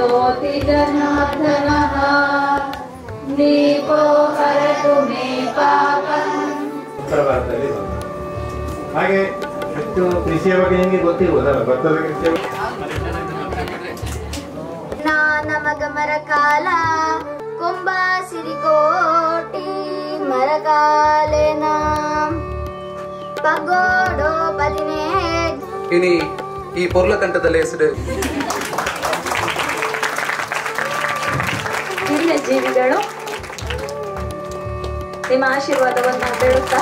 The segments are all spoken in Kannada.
ज्योति जनार्दनः दीपो हरतु मे पापम्. ಉತ್ತರ ಭಾರತದಲ್ಲಿ ಹಾಗೆ ಹೆಚ್ಚು ಕೃಷಿಯ ಬಗ್ಗೆ ನಿಮಗೆ ಗೊತ್ತಿರ್ಬೋದಲ್ಲ, ಭತ್ತದ ಕೃಷಿಯ ನಮಗ ಮರಕಾಲ ಕೊಂಬ ಸಿರಿಕೋಟಿ ಮರಕಾಲೇನ ಪಗೋಡೋ ಪದಿನೇ ಇನಿ ಈ ಪೊರ್ಲಕಂಠದಲ್ಲಿ ಹೆಸರು ಹಿರಿಯ ಜೀವಿಗಳು ನಿಮ್ಮ ಆಶೀರ್ವಾದವನ್ನು ಬೇಡುತ್ತಾ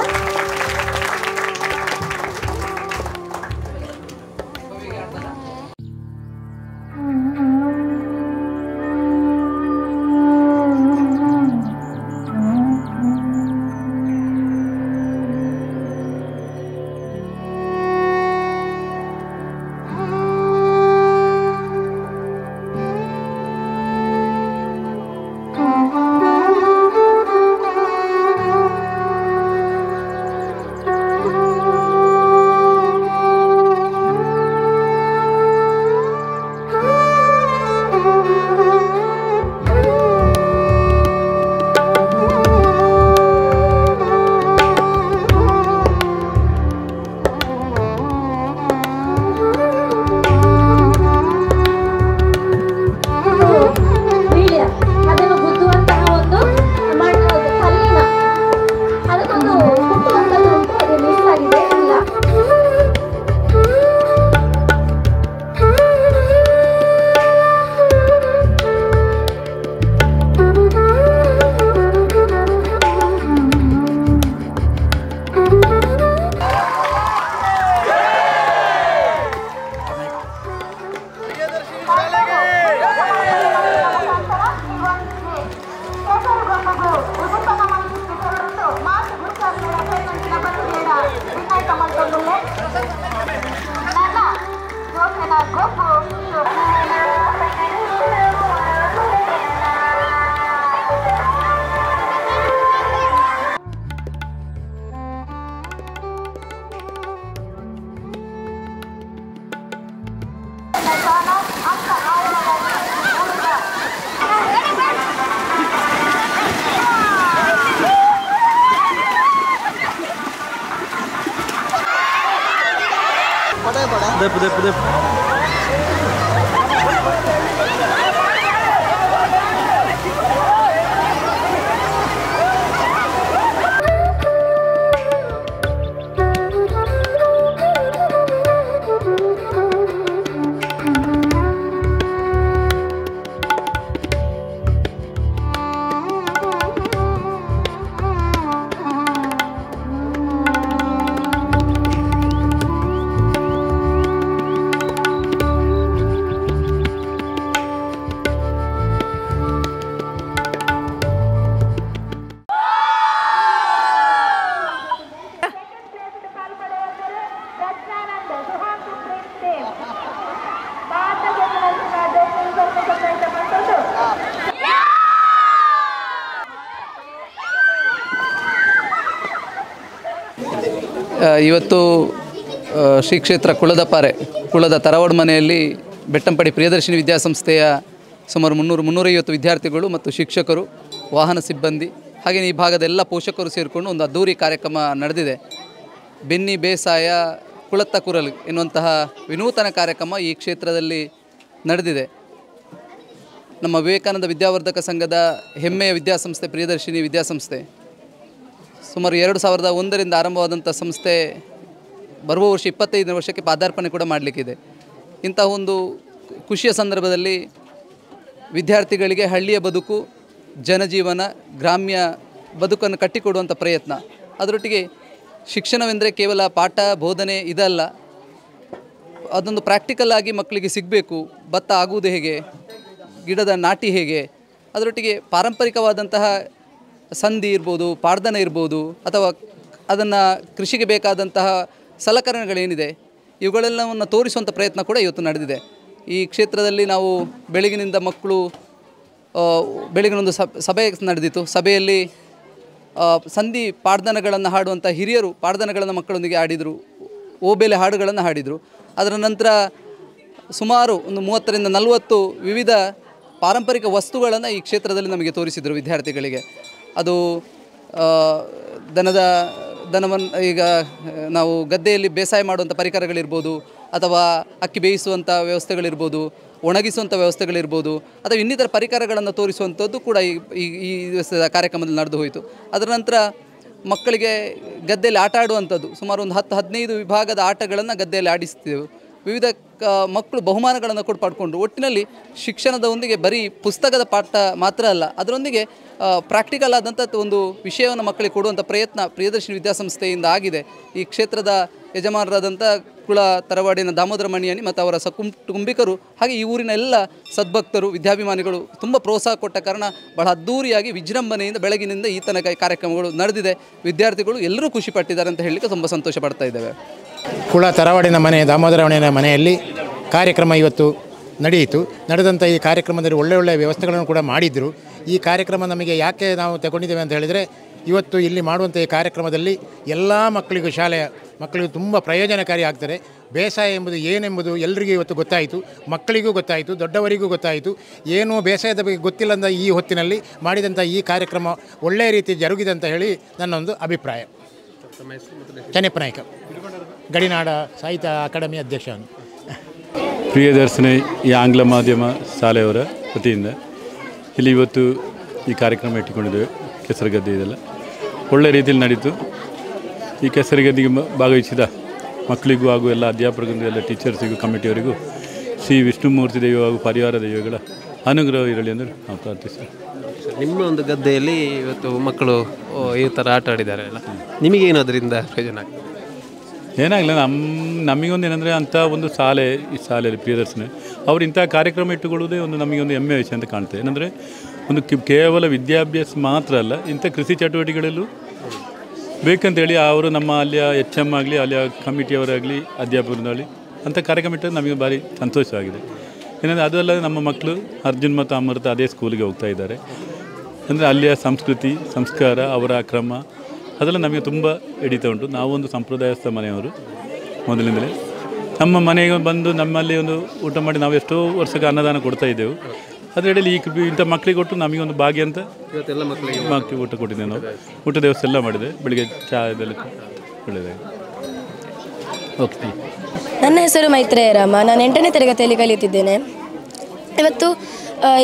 ಇವತ್ತು ಶ್ರೀ ಕ್ಷೇತ್ರ ಕುಳದ ತರವಡು ಮನೆಯಲ್ಲಿ ಬೆಟ್ಟಂಪಡಿ ಪ್ರಿಯದರ್ಶಿನಿ ವಿದ್ಯಾಸಂಸ್ಥೆಯ ಸುಮಾರು 350 ವಿದ್ಯಾರ್ಥಿಗಳು ಮತ್ತು ಶಿಕ್ಷಕರು, ವಾಹನ ಸಿಬ್ಬಂದಿ, ಹಾಗೆಯೇ ಈ ಭಾಗದ ಎಲ್ಲ ಪೋಷಕರು ಸೇರಿಕೊಂಡು ಒಂದು ಅದ್ದೂರಿ ಕಾರ್ಯಕ್ರಮ ನಡೆದಿದೆ. ಬೆನ್ನಿ ಬೇಸಾಯ ಕುಳತ್ತ ಕುರಲು ಎನ್ನುವಂತಹ ವಿನೂತನ ಕಾರ್ಯಕ್ರಮ ಈ ಕ್ಷೇತ್ರದಲ್ಲಿ ನಡೆದಿದೆ. ನಮ್ಮ ವಿವೇಕಾನಂದ ವಿದ್ಯಾವರ್ಧಕ ಸಂಘದ ಹೆಮ್ಮೆಯ ವಿದ್ಯಾಸಂಸ್ಥೆ ಪ್ರಿಯದರ್ಶಿನಿ ವಿದ್ಯಾಸಂಸ್ಥೆ ಸುಮಾರು 2001ರಿಂದ ಆರಂಭವಾದಂಥ ಸಂಸ್ಥೆ ಬರುವ ವರ್ಷ 25ನೇ ವರ್ಷಕ್ಕೆ ಪಾದಾರ್ಪಣೆ ಕೂಡ ಮಾಡಲಿಕ್ಕಿದೆ. ಇಂತಹ ಒಂದು ಖುಷಿಯ ಸಂದರ್ಭದಲ್ಲಿ ವಿದ್ಯಾರ್ಥಿಗಳಿಗೆ ಹಳ್ಳಿಯ ಬದುಕು, ಜನಜೀವನ, ಗ್ರಾಮ್ಯ ಬದುಕನ್ನು ಕಟ್ಟಿಕೊಡುವಂಥ ಪ್ರಯತ್ನ, ಅದರೊಟ್ಟಿಗೆ ಶಿಕ್ಷಣವೆಂದರೆ ಕೇವಲ ಪಾಠ ಬೋಧನೆ ಇದಲ್ಲ, ಅದೊಂದು ಪ್ರಾಕ್ಟಿಕಲ್ ಆಗಿ ಮಕ್ಕಳಿಗೆ ಸಿಗಬೇಕು. ಭತ್ತ ಆಗುವುದು ಹೇಗೆ, ಗಿಡದ ನಾಟಿ ಹೇಗೆ, ಅದರೊಟ್ಟಿಗೆ ಪಾರಂಪರಿಕವಾದಂತಹ ಸಂಧಿ ಇರ್ಬೋದು, ಪಾಡ್ದನ ಇರ್ಬೋದು, ಅಥವಾ ಅದನ್ನು ಕೃಷಿಗೆ ಬೇಕಾದಂತಹ ಸಲಕರಣೆಗಳೇನಿದೆ ಇವುಗಳೆಲ್ಲವನ್ನು ತೋರಿಸುವಂಥ ಪ್ರಯತ್ನ ಕೂಡ ಇವತ್ತು ನಡೆದಿದೆ. ಈ ಕ್ಷೇತ್ರದಲ್ಲಿ ನಾವು ಬೆಳಗಿನಿಂದ ಮಕ್ಕಳು ಬೆಳಗಿನೊಂದು ಸಭೆ ನಡೆದಿತ್ತು. ಸಭೆಯಲ್ಲಿ ಸಂಧಿ ಪಾಡ್ದನಗಳನ್ನು ಹಾಡುವಂಥ ಹಿರಿಯರು ಪಾಡ್ದನಗಳನ್ನು ಮಕ್ಕಳೊಂದಿಗೆ ಆಡಿದರು, ಓಬೇಲೆ ಹಾಡುಗಳನ್ನು ಹಾಡಿದರು. ಅದರ ನಂತರ ಸುಮಾರು ಒಂದು 30ರಿಂದ 40 ವಿವಿಧ ಪಾರಂಪರಿಕ ವಸ್ತುಗಳನ್ನು ಈ ಕ್ಷೇತ್ರದಲ್ಲಿ ನಮಗೆ ತೋರಿಸಿದರು ವಿದ್ಯಾರ್ಥಿಗಳಿಗೆ. ಅದು ದನವನ್ನು ಈಗ ನಾವು ಗದ್ದೆಯಲ್ಲಿ ಬೇಸಾಯ ಮಾಡುವಂಥ ಪರಿಕರಗಳಿರ್ಬೋದು, ಅಥವಾ ಅಕ್ಕಿ ಬೇಯಿಸುವಂಥ ವ್ಯವಸ್ಥೆಗಳಿರ್ಬೋದು, ಒಣಗಿಸುವಂಥ ವ್ಯವಸ್ಥೆಗಳಿರ್ಬೋದು, ಅಥವಾ ಇನ್ನಿತರ ಪರಿಕರಗಳನ್ನು ತೋರಿಸುವಂಥದ್ದು ಕೂಡ ಈ ದಿವಸದ ಕಾರ್ಯಕ್ರಮದಲ್ಲಿ ನಡೆದು ಹೋಯಿತು. ಅದರ ನಂತರ ಮಕ್ಕಳಿಗೆ ಗದ್ದೆಯಲ್ಲಿ ಆಟ ಆಡುವಂಥದ್ದು ಸುಮಾರು ಒಂದು 10-15 ವಿಭಾಗದ ಆಟಗಳನ್ನು ಗದ್ದೆಯಲ್ಲಿ ಆಡಿಸ್ತೀವಿ. ವಿವಿಧ ಮಕ್ಕಳು ಬಹುಮಾನಗಳನ್ನು ಕೂಡ ಪಡ್ಕೊಂಡ್ರು. ಒಟ್ಟಿನಲ್ಲಿ ಶಿಕ್ಷಣದೊಂದಿಗೆ ಬರೀ ಪುಸ್ತಕದ ಪಾಠ ಮಾತ್ರ ಅಲ್ಲ, ಅದರೊಂದಿಗೆ ಪ್ರಾಕ್ಟಿಕಲ್ ಆದಂಥ ಒಂದು ವಿಷಯವನ್ನು ಮಕ್ಕಳಿಗೆ ಕೊಡುವಂಥ ಪ್ರಯತ್ನ ಪ್ರಿಯದರ್ಶಿನಿ ವಿದ್ಯಾಸಂಸ್ಥೆಯಿಂದ ಆಗಿದೆ. ಈ ಕ್ಷೇತ್ರದ ಯಜಮಾನರಾದಂಥ ಕುಳ ತರವಾಡಿನ ದಾಮೋದರ ಮಣಿಯನಿ ಮತ್ತು ಅವರ ಕುಟುಂಬಿಕರು ಹಾಗೆ ಈ ಊರಿನ ಎಲ್ಲ ಸದ್ಭಕ್ತರು ವಿದ್ಯಾಭಿಮಾನಿಗಳು ತುಂಬ ಪ್ರೋತ್ಸಾಹ ಕೊಟ್ಟ ಕಾರಣ ಬಹಳ ಅದ್ಧೂರಿಯಾಗಿ ವಿಜೃಂಭಣೆಯಿಂದ ಬೆಳಗಿನಿಂದ ಈ ತನಕ ಕಾರ್ಯಕ್ರಮಗಳು ನಡೆದಿದೆ. ವಿದ್ಯಾರ್ಥಿಗಳು ಎಲ್ಲರೂ ಖುಷಿ ಪಟ್ಟಿದ್ದಾರೆ ಅಂತ ಹೇಳಲಿಕ್ಕೆ ತುಂಬ ಸಂತೋಷ ಪಡ್ತಾ ಇದ್ದೇವೆ. ಕುಳ ತರವಾಡಿನ ಮನೆ ದಾಮೋದರ ಮಣಿಯ ಮನೆಯಲ್ಲಿ ಕಾರ್ಯಕ್ರಮ ಇವತ್ತು ನಡೆಯಿತು. ನಡೆದಂಥ ಈ ಕಾರ್ಯಕ್ರಮದಲ್ಲಿ ಒಳ್ಳೆಯ ವ್ಯವಸ್ಥೆಗಳನ್ನು ಕೂಡ ಮಾಡಿದ್ದರು. ಈ ಕಾರ್ಯಕ್ರಮ ನಮಗೆ ಯಾಕೆ ನಾವು ತಗೊಂಡಿದ್ದೇವೆ ಅಂತ ಹೇಳಿದರೆ, ಇವತ್ತು ಇಲ್ಲಿ ಮಾಡುವಂಥ ಈ ಕಾರ್ಯಕ್ರಮದಲ್ಲಿ ಎಲ್ಲ ಮಕ್ಕಳಿಗೂ, ಶಾಲೆಯ ಮಕ್ಕಳಿಗೂ ತುಂಬ ಪ್ರಯೋಜನಕಾರಿ ಆಗ್ತದೆ. ಬೇಸಾಯ ಎಂಬುದು ಏನೆಂಬುದು ಎಲ್ಲರಿಗೂ ಇವತ್ತು ಗೊತ್ತಾಯಿತು. ಮಕ್ಕಳಿಗೂ ಗೊತ್ತಾಯಿತು, ದೊಡ್ಡವರಿಗೂ ಗೊತ್ತಾಯಿತು. ಏನೂ ಬೇಸಾಯದ ಬಗ್ಗೆ ಗೊತ್ತಿಲ್ಲದ ಈ ಹೊತ್ತಿನಲ್ಲಿ ಮಾಡಿದಂಥ ಈ ಕಾರ್ಯಕ್ರಮ ಒಳ್ಳೆಯ ರೀತಿ ಜರುಗಿದೆ ಅಂತ ಹೇಳಿ ನನ್ನೊಂದು ಅಭಿಪ್ರಾಯ. ಚನ್ನಪ್ಪ ನಾಯ್ಕ, ಗಡಿನಾಡ ಸಾಹಿತ್ಯ ಅಕಾಡೆಮಿ ಅಧ್ಯಕ್ಷನು. ಪ್ರಿಯದರ್ಶಿನಿ ಈ ಆಂಗ್ಲ ಮಾಧ್ಯಮ ಶಾಲೆಯವರ ವತಿಯಿಂದ ಇಲ್ಲಿ ಇವತ್ತು ಈ ಕಾರ್ಯಕ್ರಮ ಇಟ್ಟುಕೊಂಡಿದ್ದೇವೆ. ಕೆಸರುಗದ್ದೆ ಇದೆಲ್ಲ ಒಳ್ಳೆ ರೀತಿಯಲ್ಲಿ ನಡೀತು. ಈ ಕೆಸರುಗದ್ದೆಗೆ ಭಾಗವಹಿಸಿದ ಮಕ್ಕಳಿಗೂ ಹಾಗೂ ಎಲ್ಲ ಅಧ್ಯಾಪಕರಿಗೂ, ಎಲ್ಲ ಟೀಚರ್ಸಿಗೂ, ಕಮಿಟಿಯವರಿಗೂ ಶ್ರೀ ವಿಷ್ಣುಮೂರ್ತಿ ದೈವ ಹಾಗೂ ಪರಿವಾರ ದೈವಗಳ ಅನುಗ್ರಹ ಇರಲಿ ಎಂದು ನಾವು ಪ್ರಾರ್ಥಿಸ್ತೇವೆ. ನಿಮ್ಮ ಒಂದು ಗದ್ದೆಯಲ್ಲಿ ಇವತ್ತು ಮಕ್ಕಳು ಈ ಥರ ಆಟ ಆಡಿದ್ದಾರೆ ಅಲ್ಲ, ನಿಮಗೇನು ಅದರಿಂದ ಪ್ರಯೋಜನ ಆಗ್ತದೆ? ಏನಾಗಲಿಲ್ಲ, ನಮಗೊಂದು ಏನಂದರೆ ಅಂಥ ಒಂದು ಶಾಲೆ, ಈ ಶಾಲೆಯಲ್ಲಿ ಪ್ರಿಯದರ್ಶಿನಿ ಅವರು ಇಂಥ ಕಾರ್ಯಕ್ರಮ ಇಟ್ಟುಕೊಳ್ಳುವುದೇ ಒಂದು ನಮಗೊಂದು ಹೆಮ್ಮೆ ವಿಷಯ ಅಂತ ಕಾಣ್ತದೆ. ಏನಂದರೆ ಒಂದು ಕೇವಲ ವಿದ್ಯಾಭ್ಯಾಸ ಮಾತ್ರ ಅಲ್ಲ, ಇಂಥ ಕೃಷಿ ಚಟುವಟಿಕೆಗಳಲ್ಲೂ ಬೇಕಂತೇಳಿ ಅವರು ನಮ್ಮ ಅಲ್ಲಿಯ HM ಆಗಲಿ, ಅಲ್ಲಿಯ ಕಮಿಟಿಯವರಾಗಲಿ, ಅಧ್ಯಾಪಕರಾಗಲಿ ಅಂಥ ಕಾರ್ಯಕ್ರಮ ಇಟ್ಟರೆ ನಮಗೆ ಭಾರಿ ಸಂತೋಷವಾಗಿದೆ. ಏನಂದರೆ ಅದು ಅಲ್ಲದೆ ನಮ್ಮ ಮಕ್ಕಳು ಅರ್ಜುನ್ ಮತ್ತು ಅಮೃತ ಅದೇ ಸ್ಕೂಲಿಗೆ ಹೋಗ್ತಾ ಇದ್ದಾರೆ. ಅಂದರೆ ಅಲ್ಲಿಯ ಸಂಸ್ಕೃತಿ, ಸಂಸ್ಕಾರ, ಅವರ ಕ್ರಮ ಅದೆಲ್ಲ ನಮಗೆ ತುಂಬ ಹಿಡಿತಾ ಉಂಟು. ನಾವೊಂದು ಸಂಪ್ರದಾಯಸ್ಥ ಮನೆಯವರು ಮೊದಲಿಂದಲೇ. ನಮ್ಮ ಮನೆಗೆ ಬಂದು ನಮ್ಮಲ್ಲಿ ಒಂದು ಊಟ ಮಾಡಿ ನಾವು ಎಷ್ಟೋ ವರ್ಷಕ್ಕೆ ಅನ್ನದಾನ ಕೊಡ್ತಾ ಇದ್ದೆವು. ಅದರಲ್ಲಿ ಇಂಥ ಮಕ್ಕಳಿಗೆ ಕೊಟ್ಟು ನಮಗೊಂದು ಭಾಗ್ಯ ಅಂತ ಇವತ್ತೆಲ್ಲ ಮಕ್ಕಳಿಗೆ ಊಟ ಕೊಟ್ಟಿದ್ದೇವೆ. ನಾವು ಊಟದ ವ್ಯವಸ್ಥೆ ಎಲ್ಲ ಮಾಡಿದೆ. ಬೆಳಿಗ್ಗೆ ಚಹಾ ಇದೆಲ್ಲ ಒಳ್ಳೆಯದಾಗಿ ಓಕೆ. ನನ್ನ ಹೆಸರು ಮೈತ್ರೇಯ ರಾಮ. ನಾನು 8ನೇ ತರಗತಿಯಲ್ಲಿ ಕಲಿಯುತ್ತಿದ್ದೇನೆ. ಇವತ್ತು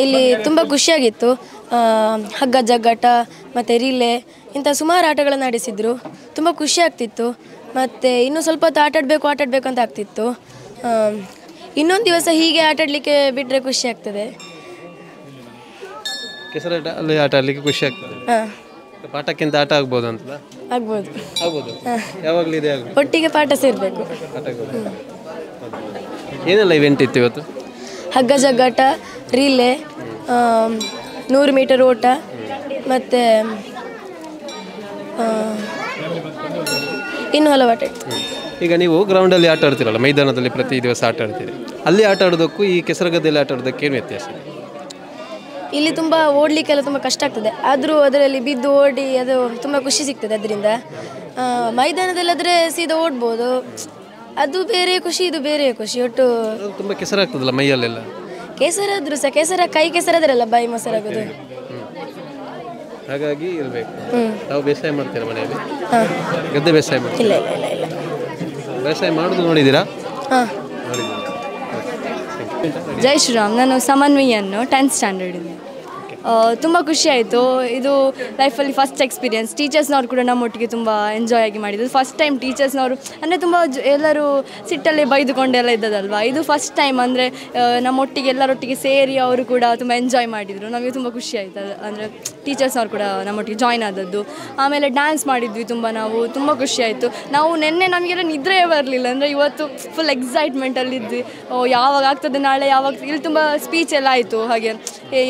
ಇಲ್ಲಿ ತುಂಬ ಖುಷಿಯಾಗಿತ್ತು. ಹಗ್ಗ ಜಗ್ಗಾಟ ಮತ್ತು ರಿಲೇ ಇಂಥ ಸುಮಾರು ಆಟಗಳನ್ನು ಆಡಿಸಿದ್ರು. ತುಂಬ ಖುಷಿ ಆಗ್ತಿತ್ತು. ಮತ್ತು ಇನ್ನೂ ಸ್ವಲ್ಪ ಹೊತ್ತು ಆಟಾಡಬೇಕು ಅಂತ ಆಗ್ತಿತ್ತು. ಇನ್ನೊಂದು ದಿವಸ ಹೀಗೆ ಆಟಾಡಲಿಕ್ಕೆ ಬಿಟ್ಟರೆ ಖುಷಿ ಆಗ್ತದೆ. ಕೆಸರಾಟ ಅಲ್ಲಿ ಆಟ ಆಡಲಿಕ್ಕೆ ಖುಷಿ ಆಗ್ತದೆ. ಪಾಠಕ್ಕಿಂತ ಆಟ ಆಗ್ಬೋದು ಅಂತ ಆಗ್ಬೋದು. ಯಾವಾಗಲೂ ಇದೆ ಆಗಲಿ, ಒಟ್ಟಿಗೆ ಪಾಠ ಸೇರಬೇಕು. ಏನೆಲ್ಲ ಇವೆಂಟ್ ಇತ್ತು ಇವತ್ತು? ಹಗ್ಗ ಜಗ್ಗಾಟ, ರಿಲೇ, 100 ಮೀಟರ್ ಓಟ ಮತ್ತು ಇನ್ನೂ ಹಲವು ಆಟ ಇತ್ತು. ಈಗ ನೀವು ಗ್ರೌಂಡಲ್ಲಿ ಆಟ ಆಡ್ತೀರಲ್ಲ, ಮೈದಾನದಲ್ಲಿ ಪ್ರತಿ ದಿವಸ ಆಟ ಆಡ್ತೀರಿ. ಅಲ್ಲಿ ಆಟ ಆಡೋದಕ್ಕೂ ಈ ಕೆಸರುಗದ್ದೆಯಲ್ಲಿ ಆಟ ಆಡೋದಕ್ಕೆ ಏನು ವ್ಯತ್ಯಾಸ? ಇಲ್ಲಿ ತುಂಬ ಓಡಲಿಕ್ಕೆಲ್ಲ ತುಂಬ ಕಷ್ಟ ಆಗ್ತದೆ. ಆದರೂ ಅದರಲ್ಲಿ ಬಿದ್ದು ಓಡಿ ಅದು ತುಂಬ ಖುಷಿ ಸಿಗ್ತದೆ ಅದರಿಂದ. ಮೈದಾನದಲ್ಲಾದರೆ ಸೀದಾ ಓಡ್ಬೋದು, ಅದು ಬೇರೆ ಖುಷಿ, ಇದು ಬೇರೆ ಖುಷಿ. ಒಟ್ಟು ತುಂಬ ಕೆಸರಾಗ್ತದಲ್ಲ ಮೈಯಲ್ಲೆಲ್ಲ. ಕೆಸರಾದ್ರೂ ಸಹ ಕೈ ಕೆಸರಾದ್ರಲ್ಲ ಬಾಯಿ ಮೊಸರಾಗೋದು. ಹಾಗಾಗಿ ಇರಬೇಕು. ನಾವು ಬೇಸಾಯ ಮಾಡ್ತೀರಾ ಮನೆಯಲ್ಲಿ? ಗದ್ದೆ ಬೇಸಾಯ ಮಾಡ್ತೀವಿ? ಇಲ್ಲ ಇಲ್ಲ ಇಲ್ಲ ಇಲ್ಲ. ಬೇಸಾಯ ಮಾಡೋದು ನೋಡಿದ್ದೀರಾ? ಹಾಂ. ಜೈ ಶ್ರೀರಾಮ್. ನಾನು ಸಮನ್ವಯನ್ನು 10th ಸ್ಟ್ಯಾಂಡರ್ಡಿಂದ. ತುಂಬ ಖುಷಿ ಆಯಿತು. ಇದು ಲೈಫಲ್ಲಿ ಫಸ್ಟ್ ಎಕ್ಸ್ಪೀರಿಯನ್ಸ್. ಟೀಚರ್ಸ್ನವ್ರು ಕೂಡ ನಮ್ಮೊಟ್ಟಿಗೆ ತುಂಬ ಎಂಜಾಯ್ ಆಗಿ ಮಾಡಿದ್ದು. ಫಸ್ಟ್ ಟೈಮ್ ಟೀಚರ್ಸ್ನವರು ಅಂದರೆ ತುಂಬ ಎಲ್ಲರೂ ಸಿಟ್ಟಲ್ಲಿ ಬೈದುಕೊಂಡೆಲ್ಲ ಇದ್ದದಲ್ವ. ಇದು ಫಸ್ಟ್ ಟೈಮ್ ಅಂದರೆ ನಮ್ಮೊಟ್ಟಿಗೆ ಎಲ್ಲರೊಟ್ಟಿಗೆ ಸೇರಿ ಅವರು ಕೂಡ ತುಂಬ ಎಂಜಾಯ್ ಮಾಡಿದರು. ನಮಗೆ ತುಂಬ ಖುಷಿ ಆಯಿತು. ಅಂದರೆ ಟೀಚರ್ಸ್ನವ್ರು ಕೂಡ ನಮ್ಮೊಟ್ಟಿಗೆ ಜಾಯ್ನ್ ಆದದ್ದು. ಆಮೇಲೆ ಡ್ಯಾನ್ಸ್ ಮಾಡಿದ್ವಿ ನಾವು ತುಂಬ ಖುಷಿ ಆಯಿತು. ನಾವು ನಿನ್ನೆ ನಮಗೆಲ್ಲ ನಿದ್ರೆಯೇ ಬರಲಿಲ್ಲ. ಅಂದರೆ ಇವತ್ತು ಫುಲ್ ಎಕ್ಸೈಟ್ಮೆಂಟಲ್ಲಿದ್ವಿ. ಯಾವಾಗ ಆಗ್ತದೆ ನಾಳೆ, ಯಾವಾಗ ಇಲ್ಲಿ ತುಂಬ ಸ್ಪೀಚ್ ಎಲ್ಲ ಆಯಿತು. ಹಾಗೆ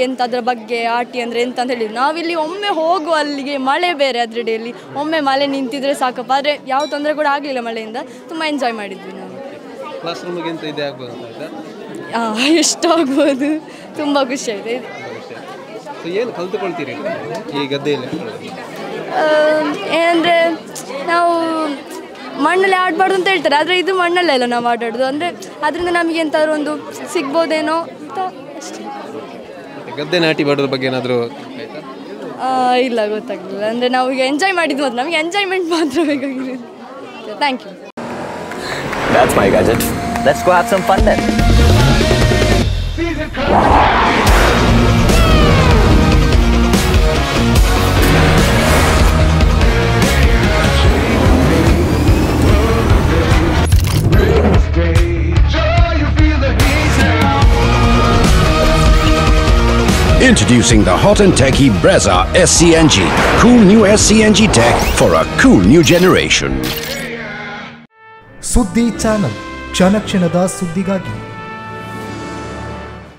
ಎಂತ ಅದರ ಬಗ್ಗೆ ಆಟಿ ಅಂದರೆ ಎಂತ ಅಂತ ಹೇಳಿದ್ರು. ನಾವಿಲ್ಲಿ ಒಮ್ಮೆ ಹೋಗುವ ಅಲ್ಲಿಗೆ ಮಳೆ ಬೇರೆ ಅದರಡಿಯಲ್ಲಿ, ಒಮ್ಮೆ ಮಳೆ ನಿಂತಿದ್ರೆ ಸಾಕಪ್ಪ. ಆದರೆ ಯಾವ ತೊಂದರೆ ಕೂಡ ಆಗಲಿಲ್ಲ ಮಳೆಯಿಂದ. ತುಂಬ ಎಂಜಾಯ್ ಮಾಡಿದ್ವಿ ನಾವು. ಕ್ಲಾಸ್ ರೂಮಿಗಿಂತ ಇದೆ ಆಗ್ಬೋದು ಅಂತ ಎಷ್ಟು ಆಗ್ಬೋದು. ತುಂಬ ಖುಷಿ ಆಯಿತು. ಏನು ಕಲ್ತುಕೊಳ್ತೀರಿ ಈ ಗದ್ದೆಯಲ್ಲಿ? ಏನಂದರೆ ನಾವು ಮಣ್ಣಲ್ಲಿ ಆಡಬಾರ್ದು ಅಂತ ಹೇಳ್ತಾರೆ, ಆದರೆ ಇದು ಮಣ್ಣಲ್ಲೇ ಅಲ್ಲ ನಾವು ಆಟಾಡೋದು. ಅಂದರೆ ಅದರಿಂದ ನಮಗೆ ಎಂಥಾದ್ರು ಒಂದು ಸಿಗ್ಬೋದೇನೋ ಅಂತ ಅಷ್ಟೇ. ಗದ್ದೆ ನಾಟಿ ಮಾಡೋದ್ರ ಬಗ್ಗೆ ಏನಾದರೂ ಇಲ್ಲ ಗೊತ್ತಾಗಲಿಲ್ಲ. ಅಂದರೆ ನಾವು ಈಗ ಎಂಜಾಯ್ ಮಾಡಿದ್ದು ಮಾತ್ರ, ನಮಗೆ ಎಂಜಾಯ್ಮೆಂಟ್ ಮಾತ್ರ ಬೇಕಾಗಿರೋದು. Thank you. That's my gadget. Let's go have some fun then. Introducing the hot and techy Brezza SCNG. Cool new SCNG tech for a cool new generation. ಸುದ್ದಿ ಚಾನಲ್, ಕ್ಷಣ ಕ್ಷಣದ ಸುದ್ದಿಗಾಗಿ.